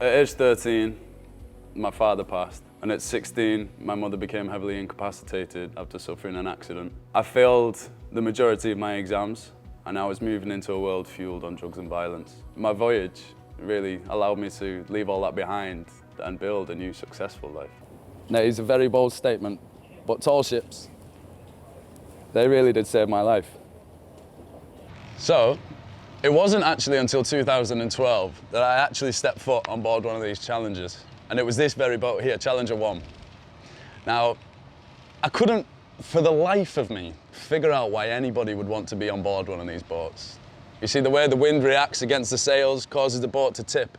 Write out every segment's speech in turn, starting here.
At age 13, my father passed, and at 16, my mother became heavily incapacitated after suffering an accident. I failed the majority of my exams, and I was moving into a world fueled on drugs and violence. My voyage really allowed me to leave all that behind and build a new successful life. Now, it's a very bold statement, but tall ships, they really did save my life. So, it wasn't actually until 2012 that I actually stepped foot on board one of these Challengers. And it was this very boat here, Challenger 1. Now, I couldn't, for the life of me, figure out why anybody would want to be on board one of these boats. You see, the way the wind reacts against the sails causes the boat to tip.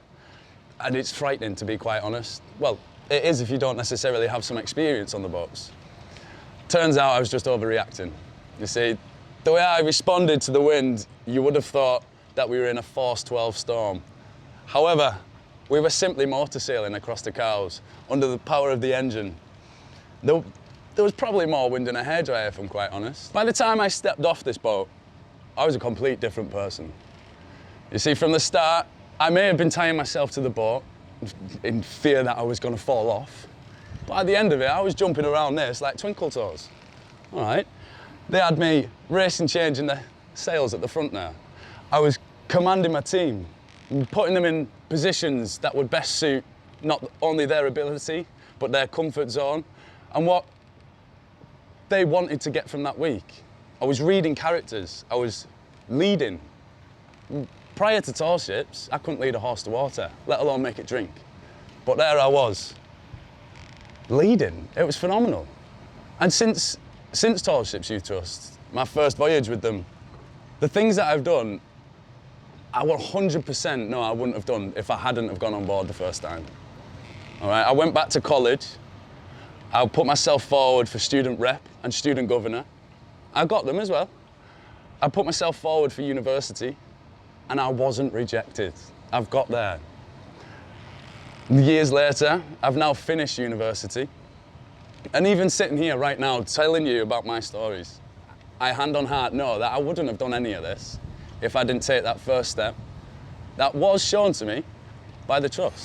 And it's frightening, to be quite honest. Well, it is if you don't necessarily have some experience on the boats. Turns out I was just overreacting. You see, the way I responded to the wind, you would have thought that we were in a force 12 storm. However, we were simply motor sailing across the Cowes under the power of the engine. There was probably more wind in a hairdryer, if I'm quite honest. By the time I stepped off this boat, I was a complete different person. You see, from the start, I may have been tying myself to the boat in fear that I was going to fall off. But at the end of it, I was jumping around this like twinkle toes. All right. They had me racing, changing the sails at the front there. I was commanding my team, putting them in positions that would best suit not only their ability, but their comfort zone and what they wanted to get from that week. I was reading characters, I was leading. Prior to tall ships, I couldn't lead a horse to water, let alone make it drink. But there I was, leading. It was phenomenal. And since Tall Ships Youth Trust, my first voyage with them, the things that I've done, I 100% know I wouldn't have done if I hadn't have gone on board the first time. All right, I went back to college. I put myself forward for student rep and student governor. I got them as well. I put myself forward for university, and I wasn't rejected. I've got there. Years later, I've now finished university. And even sitting here right now telling you about my stories, I hand on heart know that I wouldn't have done any of this if I didn't take that first step that was shown to me by the Trust.